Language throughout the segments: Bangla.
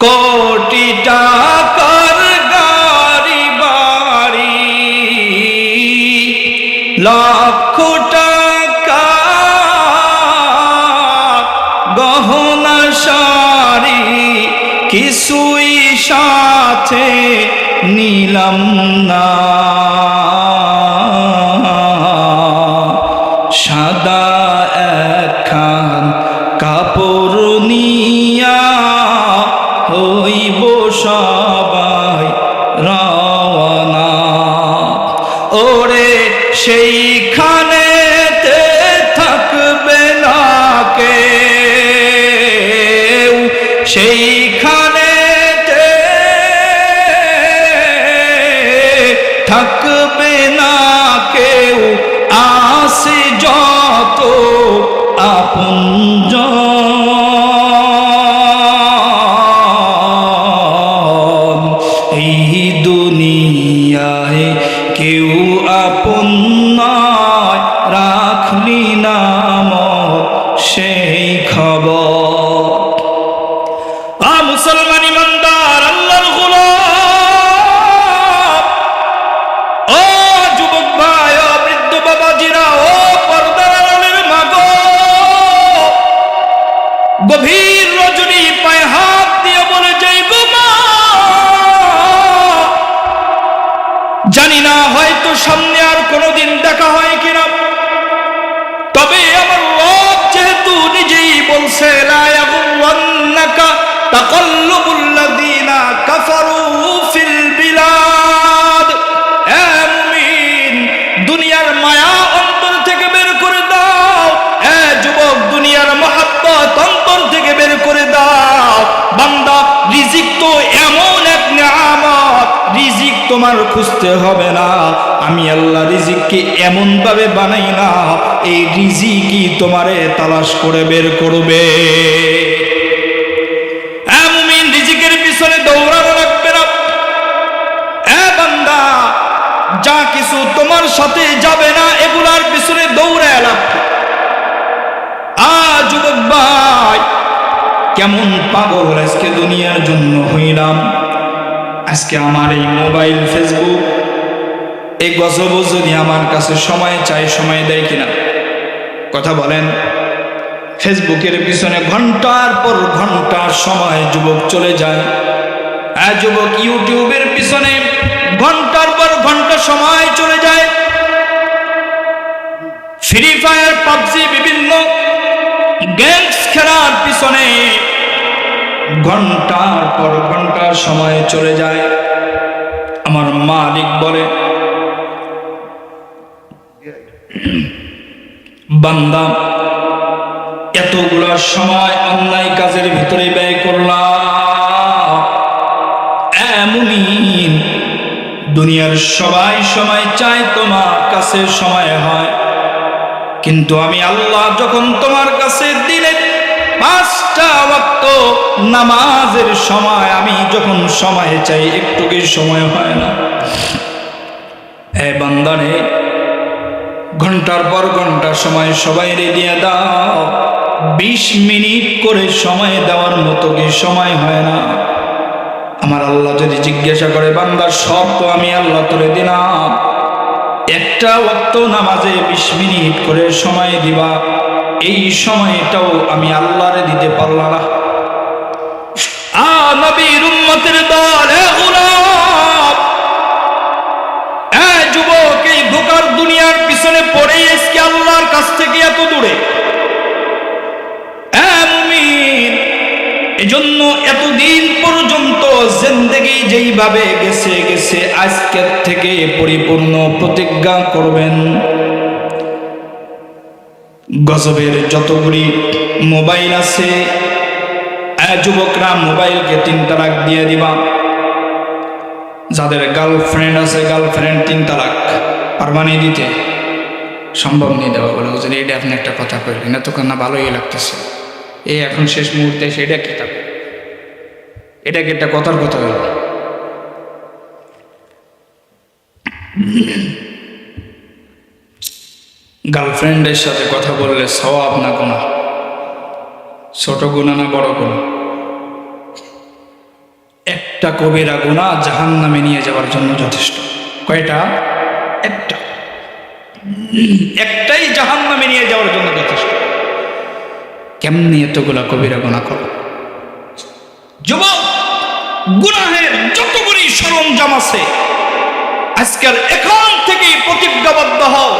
কোটি টাকার গাড়ি বাড়ি, লক্ষ টাকা গহনা শাড়ি, কিছুই সাথে নিলাম না। সাদা একখান কাপড় নিয়া হইব সবাই রওনা। ওরে সেইখানেতে থাকবে না কেউ, সেইখানেতে থাকবে না কেউ, আসে যত আপনজন। এই দুনিয়ায় কেউ আপন নয়, রাখলি না মত সেই খবর। মুসলমান ইমানদার আল্লাহর গোলাম, ও যুবক ভাই, ও বৃদ্ধ বাবাজিরা, ও পর্দার আড়ালের মা গো, গভীর রজনী পায়ে হাত দিয়ে বলে যাই গো মা, জানি না হয়তো সামনে আর কোনোদিন দেখা হয় কিনা, তবে আমার রব যেহেতু নিজেই বলছে লা ইয়াগুররান্নাকা তাকাল্লুবুল্লাযীনা কাফারু ফিল বিলাদ। এ মুমিন, দুনিয়ার মায়া অন্তর থেকে বের করে দাও। এ যুবক, দুনিয়ার মহব্বত অন্তর থেকে বের করে দাও। বান্দা, রিজিক তো এমন এক নিয়ামত, রিজিক তোমার খুঁজতে হবে না। আমি আল্লাহ রিজিককে এমন ভাবে বানাই না, এই রিজিকই তোমারে তালাশ করে বের করবে। মুমিন, রিজিকের পিছনে দৌড়ানো লাগবে না। বান্দা, যা কিছু তোমার সাথে যাবে না, এগুলার পিছনে দৌড়ায় লাগবে। যুবক ভাই, কেমন পাগল আজকে দুনিয়ার জন্য হইলাম। আজকে আমার এই মোবাইল, ফেসবুক, এই গজব যদি আমার কাছে সময় চাই, সময় দেয় কিনা? কথা বলেন। ফেসবুকের পিছনে ঘন্টার পর ঘন্টা সময় যুবক চলে যায়। যুবক, ইউটিউবের পিছনে ঘন্টার পর ঘন্টা সময় চলে যায়। ফ্রি ফায়ার, পাবজি, বিভিন্ন গেমস খেলার পিছনে ঘন্টার পর ঘন্টা সময় চলে যায়। আমার মালিক বলে, বান্দা, এতগুলো সময় অন্যায় কাজের ভিতরে ব্যয় করলাম। এমনই দুনিয়ার সবাই সময় চায় তোমার কাছে সময় হয়, কিন্তু আমি আল্লাহ যখন তোমার কাছে দিলে 5টা ওয়াক্ত নামাজের সময়, আমি যখন সময় চাই একটু কি সময় হয় না? বান্দারে, ঘন্টার পর ঘন্টা সময় সবাই দিয়ে দাও, 20 মিনিট করে সময় দেওয়ার মতো কি সময় হয় না? আমার আল্লাহ যদি জিজ্ঞাসা করে, বান্দা সব তো আমি আল্লাহ তোরে দিলাম, একটা ওয়াক্ত নামাজে 20 মিনিট করে সময় দিবা, এই সময়টাও আমি আল্লাহরে দিতে পারলাম না। নবীর উম্মতের দল, গোলাম, যুবক, এই ধোঁকার দুনিয়ার পিছনে পড়ে আজকে আল্লাহর কাছ থেকে এত দূরে। মুমিন, এজন্য এতদিন পর্যন্ত জিন্দেগি যেইভাবে গেছে গেছে, আজকের থেকে পরিপূর্ণ প্রতিজ্ঞা করবেন। গজবের যতগুলি মোবাইল আছে, যুবকরা মোবাইলকে 3 তালাক দিয়ে দিবা। যাদের গার্লফ্রেন্ড আছে, গার্লফ্রেন্ড 3 তালাক। পারমানি দিতে সম্ভব নেই দেওয়া। বলে হুজুর, এটা আপনি একটা কথা কইলেন, না তখন না ভালোই লাগতেছে, এই এখন শেষ মুহূর্তে সেটা কি থাকবে, এটা কি একটা কথার কথা হইল? গার্লফ্রেন্ডের সাথে কথা বললে সওয়াব না গুনাহ? ছোট গুনাহ না বড় গুনাহ? একটা কবিরা গুনাহ জাহান্নামে নিয়ে যাওয়ার জন্য যথেষ্ট। কয়টা? একটা। একটাই জাহান্নামে নিয়ে যাওয়ার জন্য যথেষ্ট। কেমনি এতগুলা কবিরা গুনাহ করো? যুবক, গুনাহের যতগুলি সরঞ্জাম আছে আজকের এখন থেকেই প্রতিজ্ঞাবদ্ধ হও,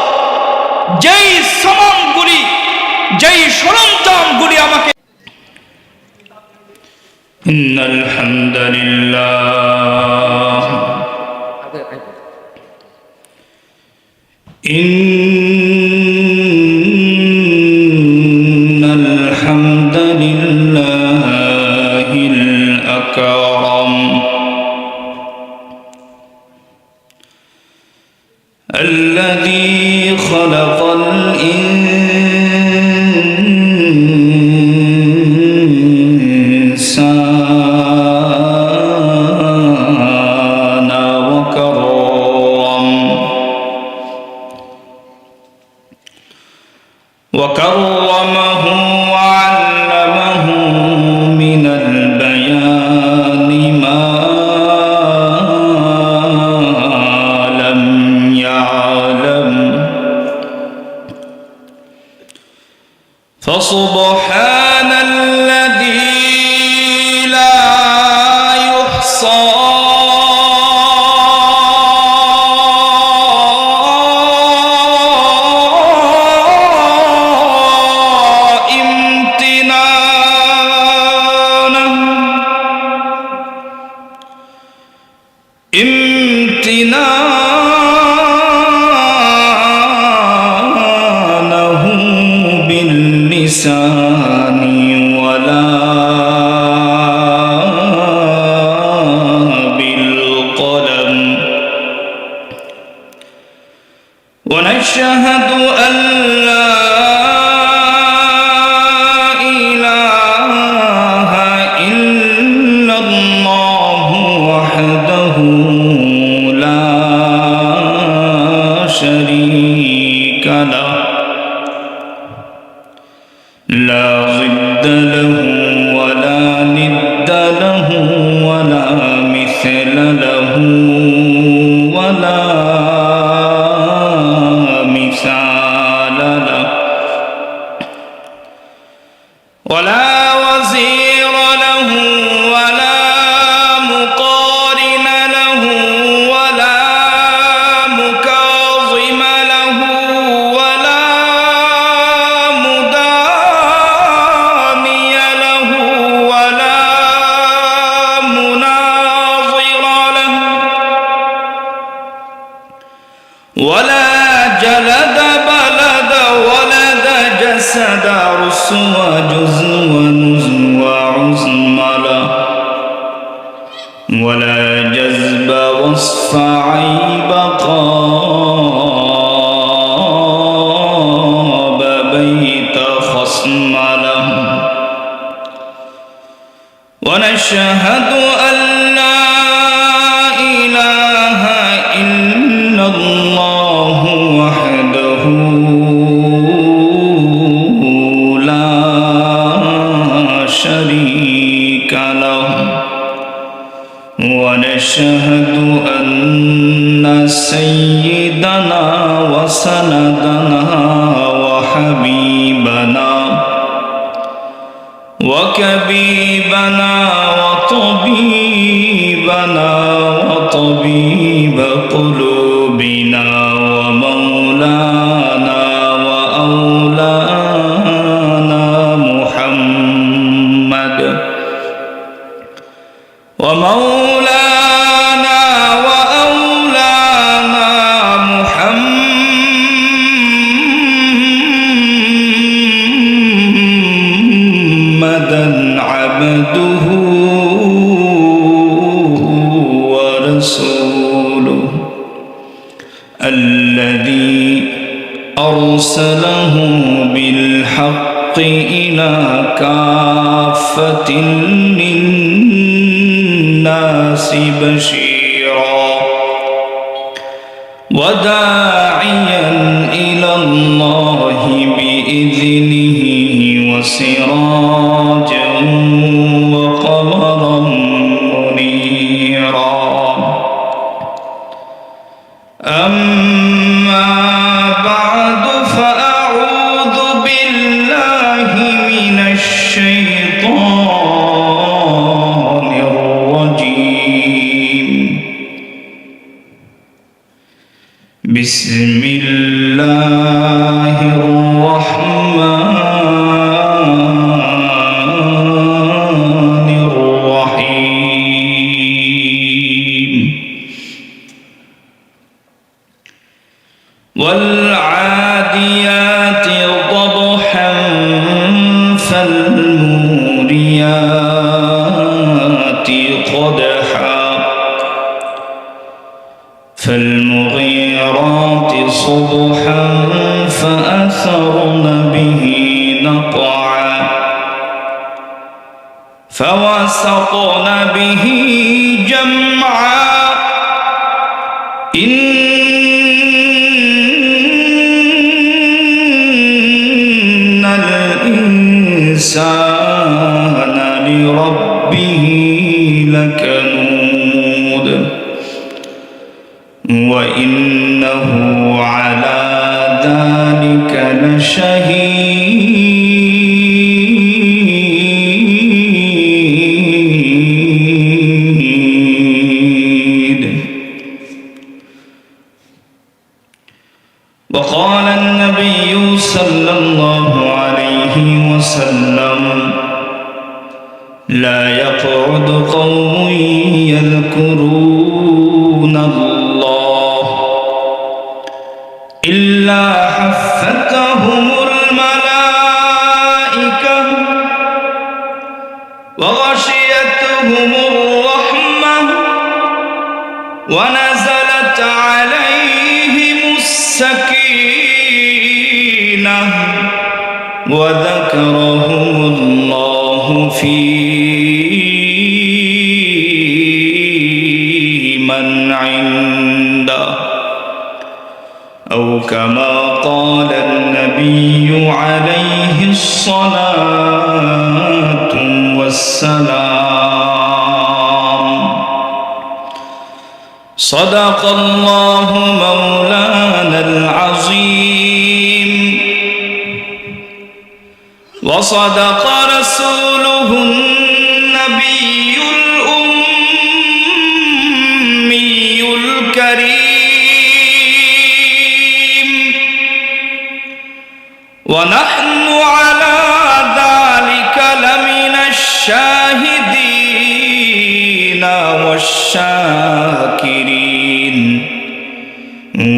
যেই সামানগুলি, যেই সরঞ্জামগুলি আমাকে ইন্নাল হামদুলিল্লাহ ইন্নাল হামদুলিল্লাহিল আকরাম الذي خلق الإنسان وكرمه وعلمه من البيان ما لم يعلم فسبحان الذي لا يحصى امتنانه باللسان ولا بالقلم ونشهد أن لا إله إلا الله وحده لا شريك له لا ضد له ولا ند له ولا مثل له ولا مثال له ولا وزير له ولا مقارن له ولا مكاظم له ولا مداني له ولا مناظر له ولا جلد بلد ولد جسد رسوى جزو ونزو وعزم له ولا جذب وصف عيب قاب بيت خصم له ونشهد أن لا إله إلا الله وحده لا شريك له ونشهد أن سيدنا وسندنا وحبيبنا وكبيبنا وطبيبنا وطبيب قلوبنا ومولانا وأولانا محمد ومولانا وأولانا محمدا عبده ورسوله الذي أرسله بالحق إلى كافة للناس بشيرا وداعيا إلى الله بإذنه وسراجا وقمرا منيرا بسم الله الرحمن الرحيم والعاديات ضبحا فالموريات قدحا فالمغيرات صبحا فأثرن به نقعا فوسطن به جمعا إن الإنسان لربه لكنود وإنه على ذلك لشهيد. وقال النبي صلى الله عليه وسلم لا يقعد قوم يذكرون الله إلا حفتهم الملائكة وغشيتهم الرحمة ونزلت عليهم السكينة وذكرهم الله في من عنده أو كما قال النبي عليه الصلاة والسلام. صدق الله مولانا العظيم وصدق رسوله النبي الأمي الكريم ونحن على ذلك لمن الشاهدين والشاكرين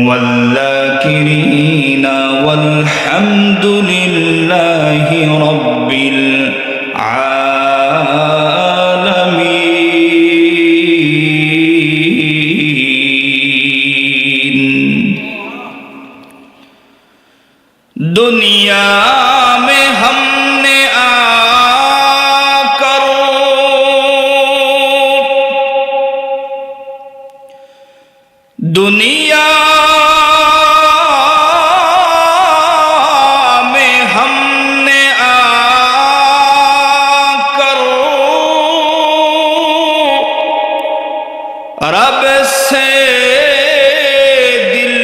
والذاكرين والحمد لله رب العالمين. दुनिया में हमने आकर दुनिया में हमने आकर रब से दिल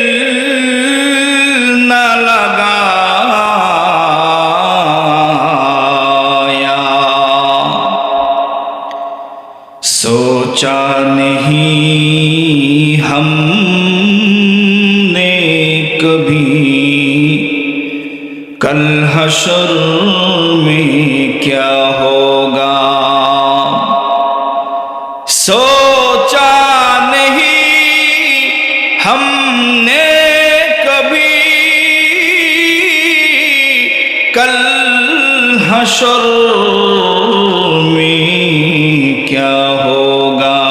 न लगाया सोचा नहीं हमने कभी कल हशर में क्या होगा सोचा नहीं हमने कभी कल हशर में क्या होगा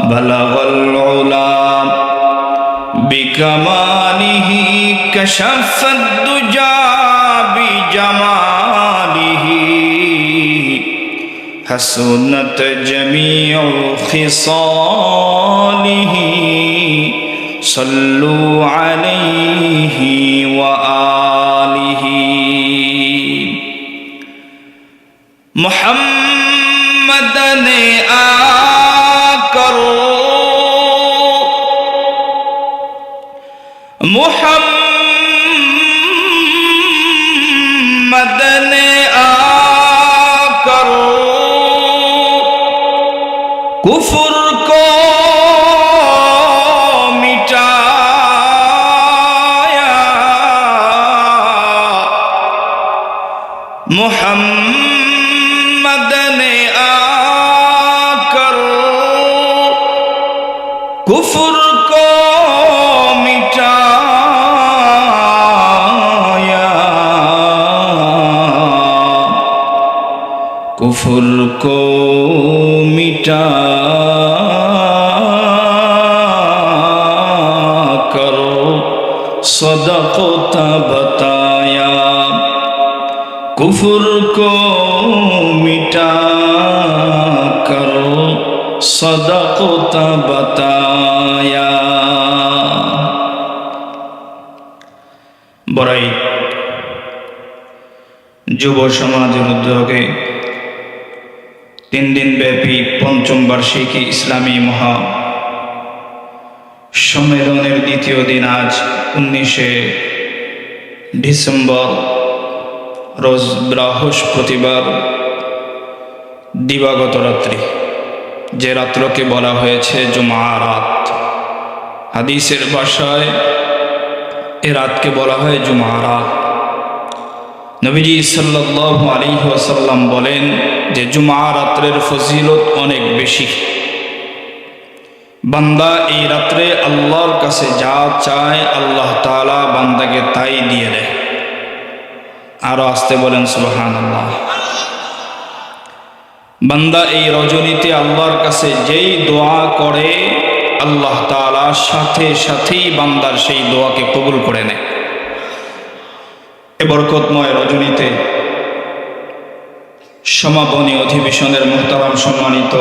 बलगल उला बिकमालिही कशफ़त दुजा बिजमालिही हसनत जमीउ खिसालिही सल्लु अलैहि व आलिही। मुहम्मद ने आकर मुहम्मद ने आकर कुफ्र को मिटा मिटा करो सदक़ता बताया, कुफ्र को मिटा करो सदक़ता बताया। বড়াই যুব সমাজের উদ্যোগে 3 দিন ব্যাপী পঞ্চম বার্ষিকী ইসলামী মহা সম্মেলনের দ্বিতীয় দিন আজ 19শে ডিসেম্বর রোজ বৃহস্পতিবার দিবাগত রাত্রি, যে রাত্রকে বলা হয়েছে জুমা রাত। হাদিসের ভাষায় এ রাতকে বলা হয় জুমা রাত। নবীজি সাল্লাল্লাহু আলাইহি ওয়াসাল্লাম বলেন যে জুমা রাত্রের ফজিলত অনেক বেশি। বান্দা এই রাত্রে আল্লাহর কাছে যা চায় আল্লাহ তাআলা বান্দাকে তাই দিয়ে দেয়। আরো আসতে বলেন সুবহানাল্লাহ। বান্দা এই রজনীতে আল্লাহর কাছে যেই দোয়া করে আল্লাহ তাআলা সাথে সাথেই বান্দার সেই দোয়াকে কবুল করে নেয়। এ বরকতময় রজনীতে সমাপনী অধিবেশনের মুহতারাম সম্মানিত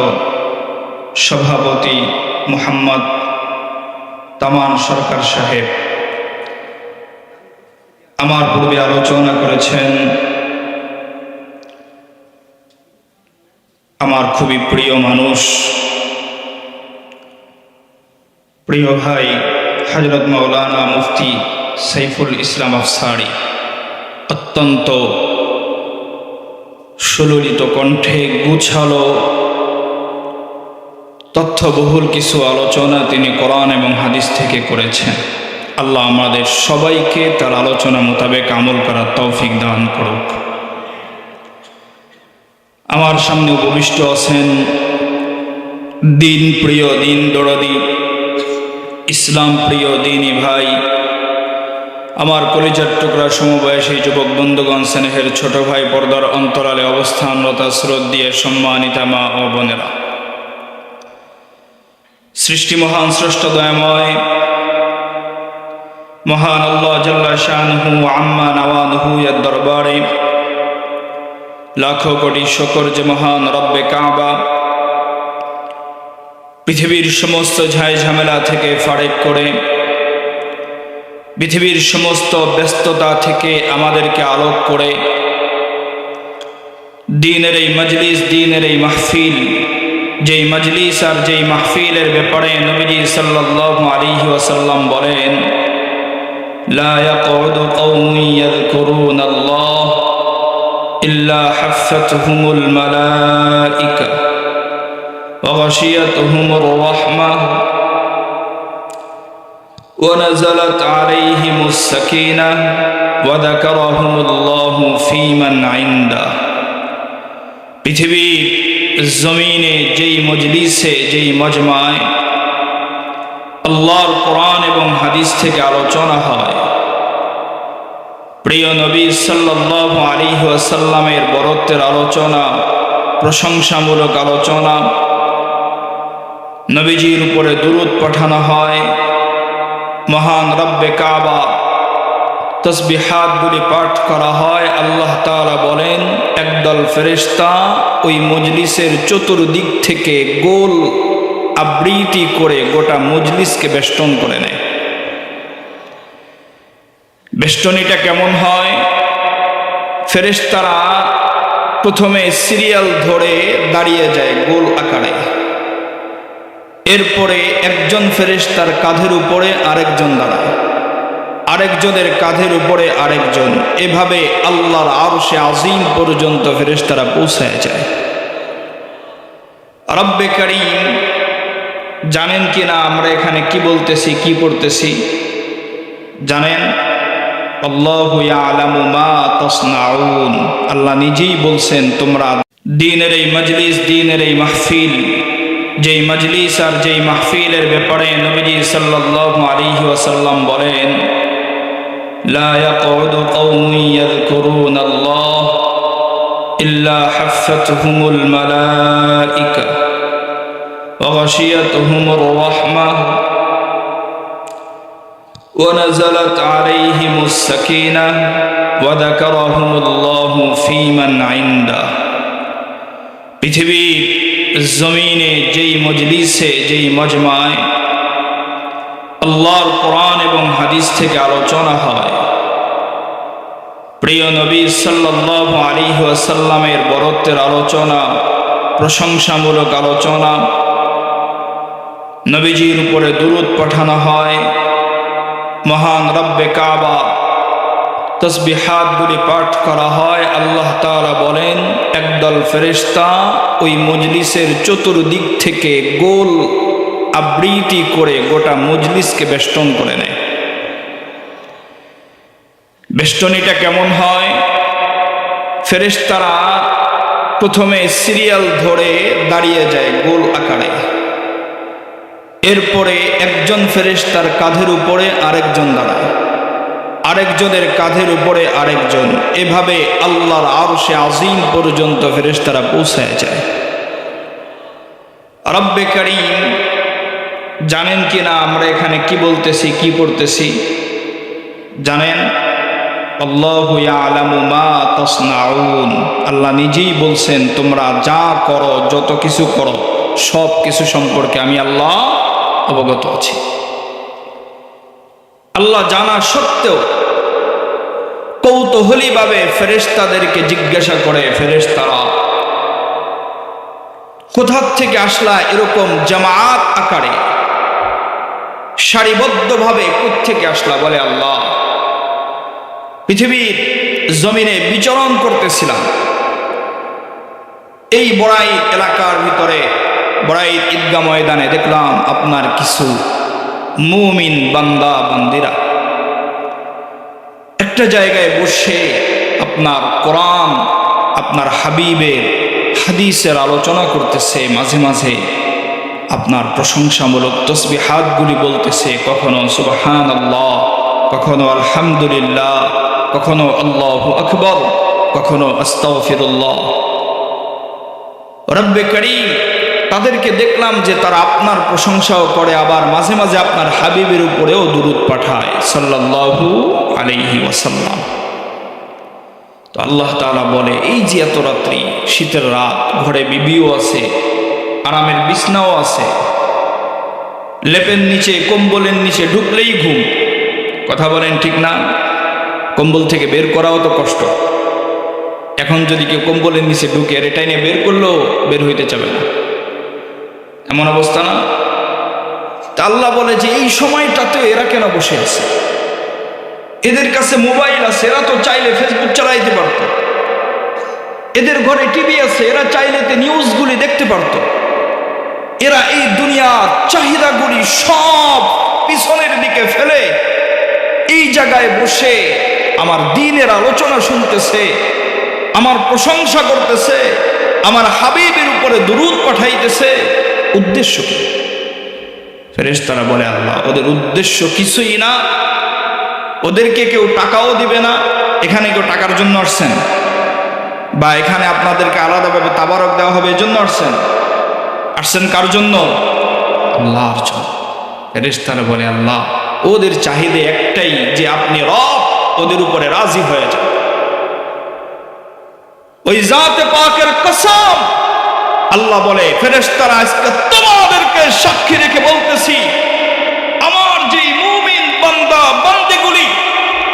সভাপতি মুহাম্মদ তামান সরকার সাহেব আমার পূর্বে আলোচনা করেছেন। আমার খুবই প্রিয় মানুষ, প্রিয় ভাই হযরত মাওলানা মুফতি সাইফুল ইসলাম আফসারী অত্যন্ত সুললিত কণ্ঠে গুছালো তথ্যবহুল কিছু আলোচনা তিনি কোরআন এবং হাদিস থেকে করেছেন। আল্লাহ আমাদের সবাইকে তার আলোচনা মোতাবেক আমল করার তৌফিক দান করুক। আমার সামনে উপবিষ্ট আছেন দিন প্রিয়, দিন দরদি, ইসলাম প্রিয় দিনী ভাই, আমার কলিজার টুকরা সমবয়সী যুবক বন্ধুগণ, স্নেহের ছোট ভাই, পর্দার অন্তরালে অবস্থানরত শ্রদ্ধেয় সম্মানিতা মা ও বোনেরা। সৃষ্টি মহান স্রষ্টা দয়াময় মহান আল্লাহ জাল্লা শানুহু আম্মা নওয়ানুহু এর দরবারে লাখো কোটি শুকর যে মহান রব্বে কাবা পৃথিবীর সমস্ত ঝাই ঝামেলা থেকে ফারেক করে, পৃথিবীর সমস্ত ব্যস্ততা থেকে আমাদেরকে আলোক করে দ্বীনের এই মজলিস, দ্বীনের এই মাহফিল, যেই মজলিস আর যেই মাহফিলের ব্যাপারে নবীজি সাল্লাল্লাহু আলাইহি ওয়াসাল্লাম বলেন, লা ইয়াকুদু কওমুন ইয়াযকুরুনাল্লাহ ইল্লা হাফাতহুমুল মালাইকা ওয়া গাশিয়াতুহুমুর রাহমাহ ওয়া নাযালাত আলাইহিমুস সাকিনাহ ওয়া যাকারাহুমুল্লাহু ফীমান ইনদা। পৃথিবীর জমিনে যেই মজলিসে, যেই মজমায় আল্লাহর কোরআন এবং হাদিস থেকে আলোচনা হয়, প্রিয় নবী সাল্লাল্লাহু আলাইহি ওয়াসাল্লামের বরত্বের আলোচনা, প্রশংসামূলক আলোচনা, নবীজির উপরে দুরূদ পাঠানো হয়, মহান রব্বে কাবা তসবিহাতগুলি পাঠ করা হয়। আল্লাহ তাআলা বলেন, একদল ফেরেশতা ওই মজলিসের চতুর্দিক থেকে গোল আবৃতি করে গোটা মজলিসকে বেষ্টন করে নেয়। বেষ্টনীটা কেমন হয়? ফেরেশতারা প্রথমে সিরিয়াল ধরে দাঁড়িয়ে যায় গোল আকারে, এরপরে একজন ফেরেশতার কাঁধের উপরে আরেকজন দাঁড়ায়, আরেকজনের কাঁধের উপরে আরেকজন, এভাবে আল্লাহর আরশে আজিম পর্যন্ত ফেরেশতারা পৌঁছায় যায়। রব্বে কারীম জানেন কিনা আমরা এখানে কি বলতেছি, কি পড়তেছি? জানেন? আল্লাহু ইয়ালামু মা তাসনাউন। আল্লাহ নিজেই বলছেন, তোমরা দ্বীনের এই মজলিস, দ্বীনের এই মাহফিল, যেই মজলিস আর যেই মাহফিলের ব্যাপারে নবীজি সাল্লাল্লাহু আলাইহি ওয়াসাল্লাম বলেন, লা ইয়াকুদু কওমুন ইয়াযকুরুনাল্লাহ ইল্লা হাফাতহুমুল মালাইকা فغشيتهم الرحمة ونزلت عليهم السكينة وذكرهم الله في من عنده পৃথিবীর জমিনে যেই মজলিসে যেই মজমায় আল্লাহর কোরআন এবং হাদিস থেকে আলোচনা হয়, প্রিয় নবী সাল্লাল্লাহু আলাইহি ওয়াসাল্লামের বরত্বের আলোচনা, প্রশংসামূলক আলোচনা, নবীজির উপরে দুরূদ পাঠানো হয়, মহান রব্বে কাবা তসবিহাতগুলি পাঠ করা হয়, আল্লাহ তাআলা বলেন একদল ফেরেশতা ওই মজলিসের চতুর্দিক থেকে গোল আবৃতি করে গোটা মজলিসকে বেষ্টন করে নেয়। বেষ্টনীটা কেমন হয়? ফেরেশতারা প্রথমে সিরিয়াল ধরে দাঁড়িয়ে যায় গোল আকারে, এরপরে একজন ফেরেশতার কাঁধের উপরে আরেকজন দাঁড়ায়, আরেকজনের কাঁধের উপরে আরেকজন, এভাবে আল্লাহর আরশে আজিম পর্যন্ত ফেরেশতারা পৌঁছায় যায়। রব্বে কারীম জানেন কি না আমরা এখানে কি বলতেছি, কি পড়তেছি? জানেন? আল্লাহু ইয়ালামু মা তাসনাউন, আল্লাহ নিজেই বলছেন তোমরা যা করো, যত কিছু করো, সব কিছু সম্পর্কে আমি আল্লাহ অবগত আছি। আল্লাহ জানা সত্ত্বেও কৌতূহলীভাবে ফেরেশতাদেরকে জিজ্ঞাসা করে, ফেরেশতারা কোথা থেকে আসলা এরকম জামাত আকারে সারিবদ্ধভাবে কোত্থেকে আসলা? বলে আল্লাহ পৃথিবীর জমিনে বিচরণ করতেছিলাম, এই বড়াই এলাকার ভিতরে বড়াই ঈদগাহ ময়দানে দেখলাম আপনার কিছু মুমিন বান্দা বান্দিরা একটা জায়গায় বসে আপনার কোরআন, আপনার হাবিবের হাদিসের আলোচনা করতেছে, মাঝে মাঝে আপনার প্রশংসামূলক তসবিহাতগুলি বলতেছে, কখনো সুবহানাল্লাহ, কখনো আলহামদুলিল্লাহ, কখনো আল্লাহু আকবার, কখনো আস্তাগফিরুল্লাহ। রব্বে কারীম তাদেরকে দেখলাম যে তারা আপনার প্রশংসাও করে, আবার মাঝে মাঝে আপনার হাবিবের উপরেও দুরূদ পাঠায় সাল্লাল্লাহু আলাইহি ওয়াসাল্লাম। তো আল্লাহ তাআলা বলে এই যে এত রাত্রি, শীতের রাত, ঘরে বিবিও আছে, আরামের বিছনাও আছে, লেপের নিচে কম্বলের নিচে ঢুকলেই ঘুম। কথা বলেন ঠিক না? কম্বল থেকে বের করাও তো কষ্ট। এখন যদি কেউ কম্বলের নিচে ঢুকে এটাই নিয়ে বের করলেও বের হইতে চাবে না, এমন অবস্থা না? তা আল্লাহ বলে যে এই সময়টাতে এরা কেন বসে আছে? এদের কাছে মোবাইল আছে, এরা তো চাইলে ফেসবুক চালাইতে পারত। এদের ঘরে টিভি আছে, এরা চাইলে নিউজগুলি দেখতে পারত। এরা এই দুনিয়ার চাহিদাগুলি সব পিছনের দিকে ফেলে এই জায়গায় বসে আমার দ্বীনের আলোচনা শুনতেছে, আমার প্রশংসা করতেছে, আমার হাবিবের উপরে দুরূদ পাঠাইতেছে। উদ্দেশ্য কি? ফেরেশতারা বলে আল্লাহ ওদের উদ্দেশ্য কিছুই না, ওদেরকে কেউ টাকাও দিবে না। এখানে কেউ টাকার জন্য আসছেন? বা এখানে আপনাদেরকে আলাদাভাবে তাবারক দেওয়া হবে এজন্য আসছেন? আসছেন কার জন্য? আল্লাহর জন্য। ফেরেশতারা বলে আল্লাহ ওদের চাহিদা একটাই যে আপনি রব ওদের উপরে রাজি হয়ে যান। ওই জাতে পাকের কসম, আল্লাহ বলে ফেরেশতারা আজকে তোমাদেরকে সাক্ষী রেখে বলতেছি, আমার যে মুমিন বান্দা বান্দিগুলি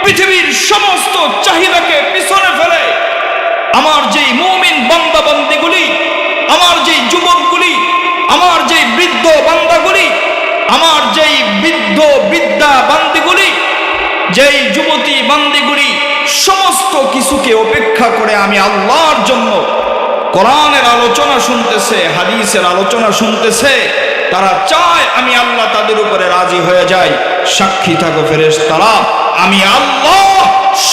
পৃথিবীর সমস্ত চাহিদাকে পিছনে ফেলে, আমার যে মুমিন বান্দা বান্দিগুলি, আমার যে যুবকগুলি, আমার যে বৃদ্ধ বান্দাগুলি, আমার যেই বৃদ্ধ বৃদ্ধা বান্দিগুলি, যেই যুবতী বান্দিগুলি সমস্ত কিছুকে উপেক্ষা করে আমি আল্লাহর জন্য কোরআনের আলোচনা শুনতেছে, হাদিসের আলোচনা শুনতেছে, তারা চায় আমি আল্লাহ তাদের উপরে রাজি হয়ে যাই। সাক্ষী থাকো ফেরেশতারা, আমি আল্লাহ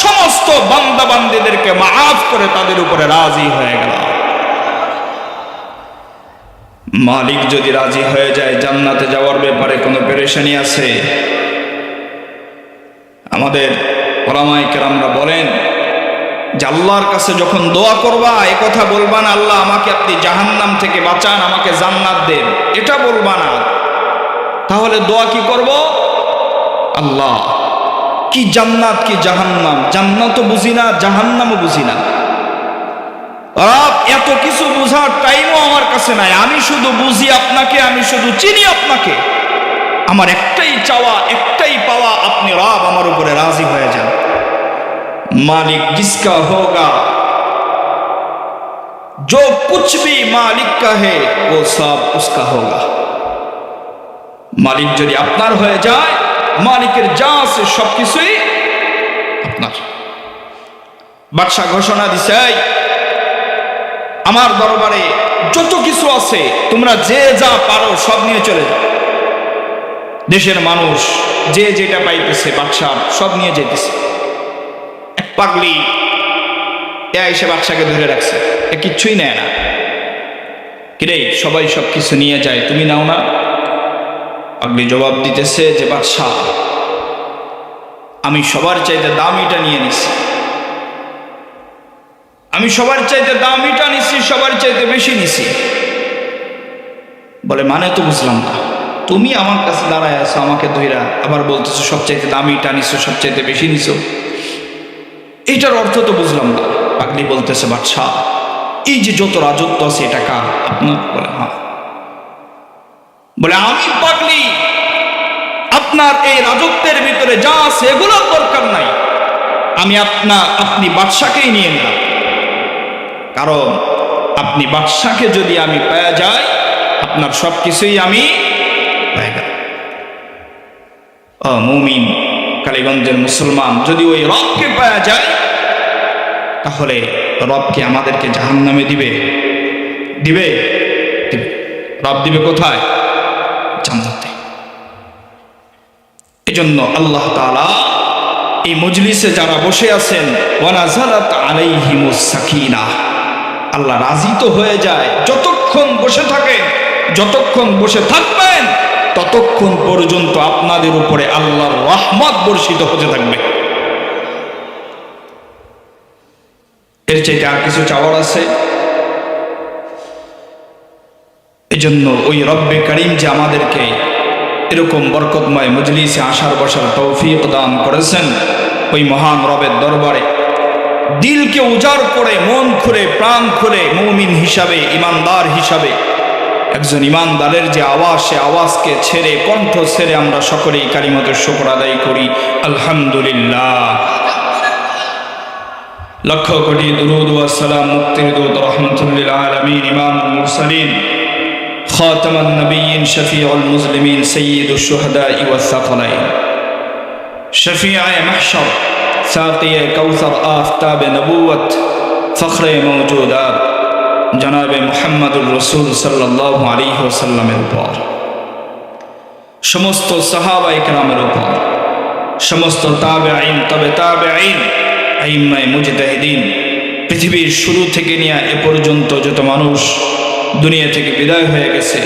সমস্ত বান্দা বান্দীদেরকে মাফ করে তাদের উপরে রাজি হয়ে গেলাম। মালিক যদি রাজি হয়ে যায় জান্নাতে যাওয়ার ব্যাপারে কোনো পেরেশানি আছে? আমাদের ওলামায়ে কেরামরা বলেন যে আল্লাহর কাছে যখন দোয়া করবা এ কথা বলবা না আল্লাহ আমাকে আপনি জাহান্নাম থেকে বাঁচান, আমাকে জান্নাত দেন, এটা বলবা না। তাহলে দোয়া কি করব? আল্লাহ কি জান্নাত কি জাহান্নাম, জান্নাতও বুঝি না জাহান্নামও বুঝি না, এত কিছু বোঝার টাইমও আমার কাছে নাই, আমি শুধু বুঝি আপনাকে, আমি শুধু চিনি আপনাকে, আমার একটাই চাওয়া একটাই পাওয়া আপনি রব আমার উপরে রাজি হয়ে যান। मालिक जिसका होगा जो कुछ भी मालिक का है वो सब उसका होगा। मालिक যদি আপনার হয়ে যায়, মালিকের যা আছে সবকিছুই আপনার। বাদশা ঘোষণা দিছে, আমার দরবারে যত কিছু আছে তোমরা যে যা পারো সব নিয়ে চলে যাও। দেশের মানুষ যে যেটা পাইতেছে বাদশা সব নিয়ে যেতেছে। পাগলি এসে বাদশাকে ধরে রাখছে, এ কিচ্ছুই নেয় না। কিরে সবাই সব কিছু নিয়ে যায়, তুমি নাও না? পাগলি জবাব দিতেছে যে বাদশা আমি সবার চাইতে দামিটা নিয়ে নিছি, আমি সবার চাইতে দামিটা নিছি, সবার চাইতে বেশি নিছি। বলে মানে তো বুঝলাম না, তুমি আমার কাছে দাঁড়ায় আছো আমাকে ধইরা, আবার বলতেছো সবচাইতে দামিটা নিছো, সবচাইতে বেশি নিছো, এইটার অর্থ তো বুঝলাম না। পাগলি বলতেছে বাদশা এই যে যত রাজত্ব আছে এটা কার? আপনার? বলে হ্যাঁ। বলে আমি পাগলি আপনার এই রাজত্বের ভিতরে যা আছে এগুলোর দরকার নাই, আমি আপনি বাদশাকেই নিয়ে নিলাম, কারণ আপনি বাদশাকে যদি আমি পেয়ে যাই আপনার সবকিছুই আমি পেয়ে গেলাম। মুমিন কালীগঞ্জের মুসলমান যদি ওই রবকে পাওয়া যায় তাহলে রবকে আমাদেরকে জাহান্নামে দিবে? দিবে? রব দিবে কোথায়? জান্নাতে। এজন্য আল্লাহ তাআলা এই মজলিসে যারা বসে আছেন ওয়ানাজালাত আলাইহিমুস সাকিনাহ, আল্লাহ রাজি তো হয়ে যায় যতক্ষণ বসে থাকেন, যতক্ষণ বসে থাকবেন ততক্ষণ পর্যন্ত আপনাদের উপরে আল্লাহর রহমত বর্ষিত হতে থাকবে। এর চাইতে আর কিছু চাওয়ার আছে? এজন্য ওই রব্বে কারীম যে আমাদেরকে এরকম বরকতময় মজলিসে আসার বসার তৌফিক দান করেছেন, ওই মহান রবের দরবারে দিলকে উজাড় করে মন খুলে প্রাণ খুলে মুমিন হিসাবে ইমানদার হিসাবে একজন ইমানদারের যে আওয়াজ, সে আওয়াজকে ছেড়ে কণ্ঠ ছেড়ে আমরা সকলেই কালিমাতুর শুকর আদায় করি আলহামদুলিল্লাহ। লক্ষ কোটি দুরূদ ওয়া সালাম মুক্তির দূত রাহমাতুল লিল আলামিন ইমামুল মুরসালিন খাতামান নবিয়্যিন শফিউল মুসলিমিন সাইয়্যিদুশ শুহাদাই ওয়াস সাকলাইন শফিআয়ে মাহশর সাকিয়ে কাউসার আফতাবে নবুওয়াত ফখরে মওজুদাত জনাবে মুহাম্মদুর রাসূল সাল্লাল্লাহু আলাইহি ওয়াসাল্লামের উপর, সমস্ত সাহাবায়ে কেরামের উপর, সমস্ত তাবেঈন তবে তাবেঈন আইম্মায়ে মুজতাহিদিন, পৃথিবীর শুরু থেকে নিয়ে এ পর্যন্ত যত মানুষ দুনিয়া থেকে বিদায় হয়ে গেছে,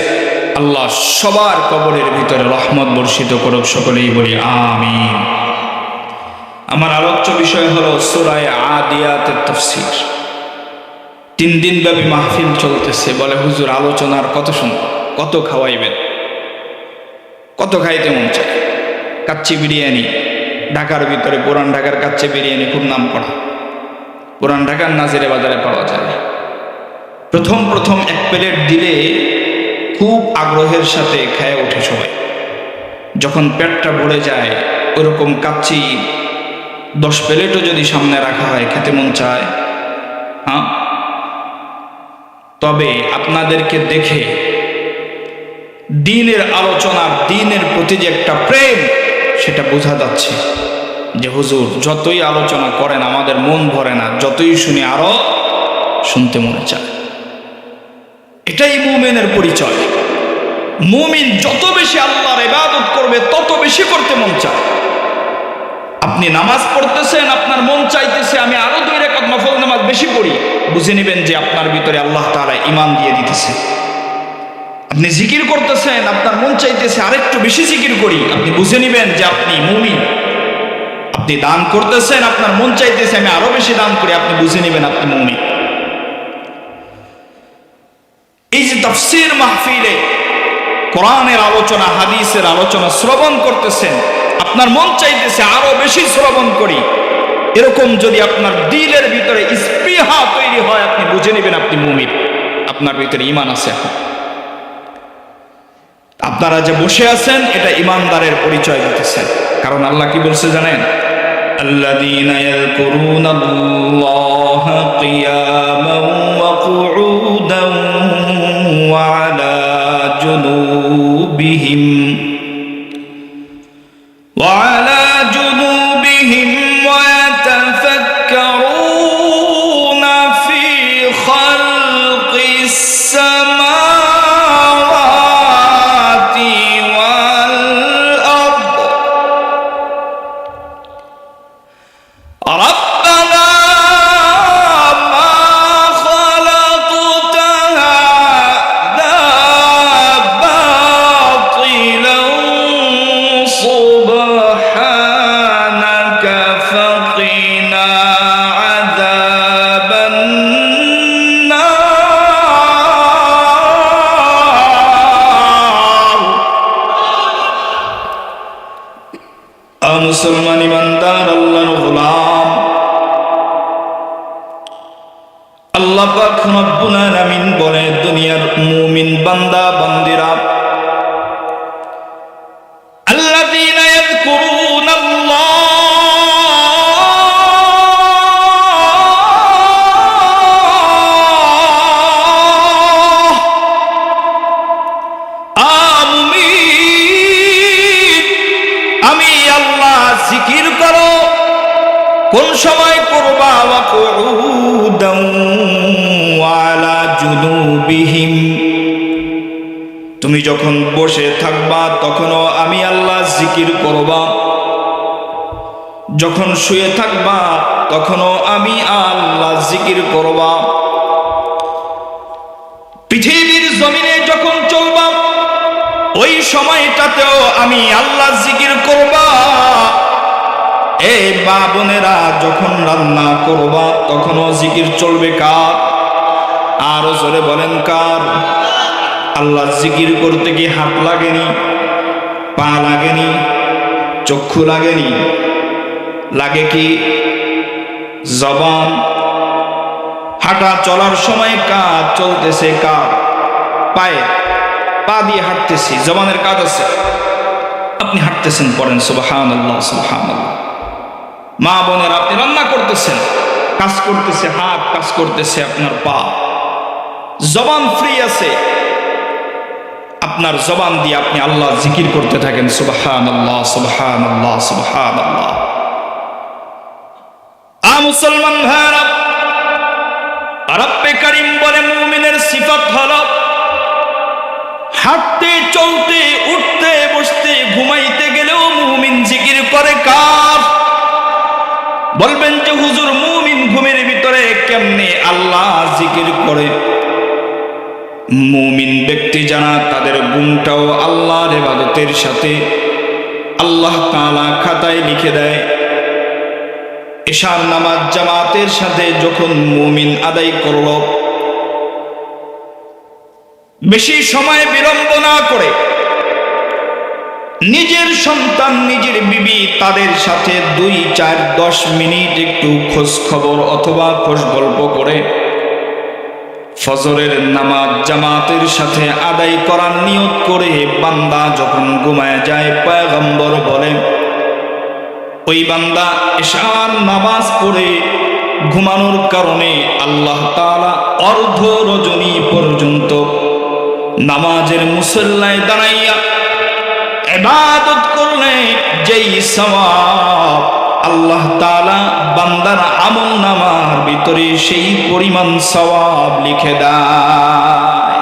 আল্লাহ সবার কবরের ভিতরে রহমত বর্ষিত করুক, সকলেই বলি আমিন। আমার আলোচ্য বিষয় হলো সূরা আদিয়াতের তাফসীর। 3 দিন ব্যাপী মাহফিল চলতেছে। বলে হুজুর আলোচনার কত শুনব, কত খাওয়াইবেন, কত খাইতে মন চায়। কাচ্চি বিরিয়ানি ঢাকার ভিতরে, পুরান ঢাকার কাচ্চি বিরিয়ানি খুব নাম করা, পুরান ঢাকার নাজিরে বাজারে পাওয়া যায়। প্রথম এক প্লেট দিলে খুব আগ্রহের সাথে খেয়ে ওঠে সবাই। যখন পেটটা ভরে যায় ওরকম কাচ্চি 10 প্লেটও যদি সামনে রাখা হয় খেতে মন চায়। হ্যাঁ, তবে আপনাদেরকে দেখে দ্বীনের আলোচনার, দ্বীনের প্রতি যে একটা প্রেম সেটা বোঝা যাচ্ছে যে হুজুর যতই আলোচনা করেন আমাদের মন ভরে না, যতই শুনি আরো শুনতে মনে চায়। এটাই মুমিনের পরিচয়। মুমিন যত বেশি আল্লাহর ইবাদত করবে তত বেশি করতে মন চায়। আপনি নামাজ পড়তেছেন, আপনার মন চাইতেছে আমি আরো 2 রাকাত নফল নামাজ বেশি পড়ি, বুঝে নেবেন যে আপনার ভিতরে আল্লাহ তাআলা ঈমান দিয়ে দিতেছে। আপনি জিকির করতেছেন, আপনার মন চাইতেছে আরেকটু বেশি জিকির করি, আপনি বুঝে নেবেন যে আপনি মুমিন। আপনি আপনি দান করতেছেন, আপনার মন চাইতেছে আমি আরো বেশি দান করি, আপনি বুঝে নেবেন আপনি মুমিন। এই যে তাফসীর মাহফিলে কোরআনের আলোচনা, হাদিসের আলোচনা শ্রবণ করতেছেন, আপনার মন চাইতেছে আরো বেশি শ্রবণ করি, এরকম যদি আপনার দিলের ভিতরে স্পৃহা তৈরি হয়, আপনি বুঝে নেবেন আপনি মুমিন, আপনার ভিতরে ঈমান আছে। আপনারা যে বসে আছেন এটা ঈমানদারের পরিচয় দিতেছেন। কারণ আল্লাহ কি বলছে জানেন? আল্লাযীনা ইয়াযকুরুনাল্লাহা কিয়ামান ওয়া কুউদান ওয়া আলা জুনুবিহিম ওয়া ইয়াতাফাক্কারুনা ফি খালকিস সামাওয়াতি ওয়াল আরদ রব্বানা মা খালাকতা হাযা বাতিলান সুবহানাকা ফাকিনা আযাবান নার। মুসলমান ইমানদার আল্লাহর গোলাম, আল্লাহ পাক রব্বুল আলামিন বলে দুনিয়ার মুমিন বান্দা বান্দিরা আল্লাযীনা ইয়াযকুরুনাল্লাহ মুমিন, আমি আল্লাহ জিকির করো। কোন সময় করবা? ওয়া কুউদান ওয়া আলা জুনুবিহিম, তুমি যখন বসে থাকবা তখনও আমি আল্লাহ জিকির করবা, যখন শুয়ে থাকবা তখনও আমি আল্লাহ জিকির করবা, পৃথিবীর জমিনে যখন চলবা ওই সময়টাতেও আমি আল্লাহ জিকির করবা। এই মা বোনেরা যখন রান্না করবা তখনও জিকির চলবে কার? আরো জোরে বলেন কার? আল্লাহ জিকির করতে কি হাত লাগেনি, পা লাগেনি, চক্ষু লাগেনি? লাগে কি জবান? হাঁটা চলার সময় কাজ চলতেছে কার? পায়ে, পা দিয়ে হাঁটতেছি, জবানের কাজ আছে। আপনি হাঁটতেছেন, পড়েন সুবহানাল্লাহ সুবহানাল্লাহ। মা বোনের আপনি রান্না করতেছেন, কাজ করতেছে হাত, কাজ করতেছে আপনার পা, জবান ফ্রি আছে, আপনার জবান দিয়ে আপনি আল্লাহ জিকির করতে থাকেন সুবহানাল্লাহ সুবহানাল্লাহ সুবহানাল্লাহ। মুসলমান ভাইরা, রব্বে কারীম বলে মুমিনের সিফাত হলো হাঁটতে চলতে উঠতে বসতে ঘুমাইতে গেলেও মুমিন জিকির করে কার? বলবেন যে হুজুর মুমিন ঘুমের ভিতরে কেমনে আল্লাহ জিকির করে? মুমিন ব্যক্তি যারা তাদের ঘুমটাও আল্লাহর ইবাদতের সাথে আল্লাহ তাআলা খাতায় লিখে দেয়। এশার নামাজ জামাতের সাথে যখন মুমিন আদায় করল, বেশি সময় বিলম্ব না করে নিজের সন্তান, নিজের বিবি, তাদের সাথে 2, 4, 10 মিনিট একটু খোঁজ খবর অথবা খোঁজ গল্প করে ফজরের নামাজ জামাতের সাথে আদায় করার নিয়ত করে বান্দা যখন ঘুমায় যায়, পয়গম্বর বলেন ওই বান্দা এশার নামাজ পড়ে ঘুমানোর কারণে আল্লাহ তাআলা অর্ধ রজনী পর্যন্ত নামাজের মুসল্লায় দাঁড়াইয়া ইবাদত করলে যেই সওয়াব আল্লাহ তাআলা বান্দার আমল নামার ভিতরে সেই পরিমাণ সওয়াব লিখে দেয়।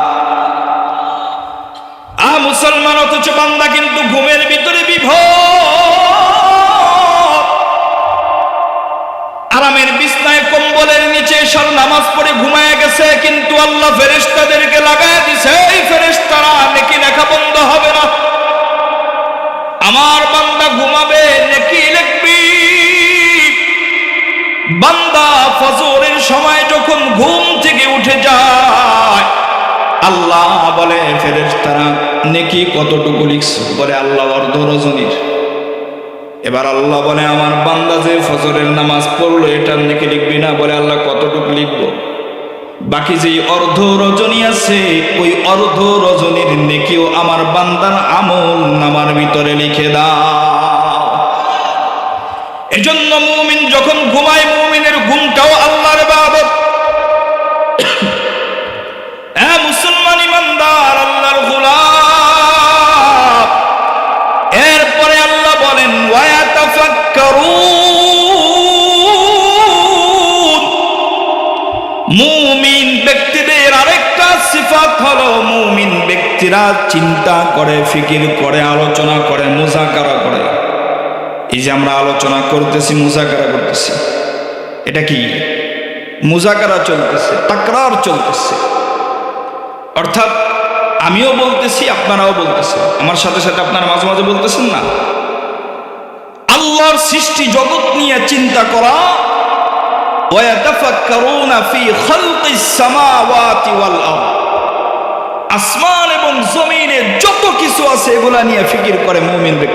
মুসলমান, অথচ বান্দা কিন্তু ঘুমের ভিতরে বিভোর, আরামের বিছনায় কম্বলের নিচে সব নামাজ পড়ে ঘুমায় গেছে, কিন্তু আল্লাহ ফেরেশতাদেরকে লাগায় দিছে, এই ফেরেশতারা নেকি লেখা বন্ধ হবে না। আমার বান্দা ঘুমাবে নেকি লিখবি, বান্দা ফজরের সময় যখন ঘুম থেকে উঠে যায়, আল্লাহ বলে ফেরেশতারা নেকি কতটুকু লিখছো? বলে আল্লাহ অর্ধ রজনীর। এবার আল্লাহ বলে আমার বান্দা যে ফজরের নামাজ পড়লো এটার নেকি লিখবি না? বলে আল্লাহ কতটুকু লিখবো? বাকি যে অর্ধ রজনী আছে ওই অর্ধ রজনীর নেকিও আমার বান্দার আমল নামার ভিতরে লিখে দাও। এজন্য মুমিন যখন ঘুমায়, মুমিনের ঘুমটাও আল্লাহর ইবাদত। মুসলমান ইমানদার আল্লাহর গোলাম। এরপরে আল্লাহ বলেন ওয়ায়াতাফাক্কারুন, মুমিন ব্যক্তিদের আরেকটা সিফাত হলো মুমিন ব্যক্তিরা চিন্তা করে, ফিকির করে, আলোচনা করে, মুযাকারা করে। এই যে আমরা আলোচনা করতেছি, মুযাকারা করতেছি, এটা কি? মুযাকারা চলতেছে, তাকরার চলতেছে। অর্থাৎ আমিও বলতেছি, আপনারাও বলতেছেন, আমার সাথে সাথে আপনারা মাঝে মাঝে বলতেছেন না? আল্লাহর সৃষ্টি জগৎ নিয়ে চিন্তা করা। ওয়ায়াতাফাক্কারুনা ফি খালকিস সামাওয়াতি ওয়াল আরদ, আসমান এবং জমিনে যত কিছু আছে এগুলা নিয়ে ফিকির করে মুমিন ব্যক্তি।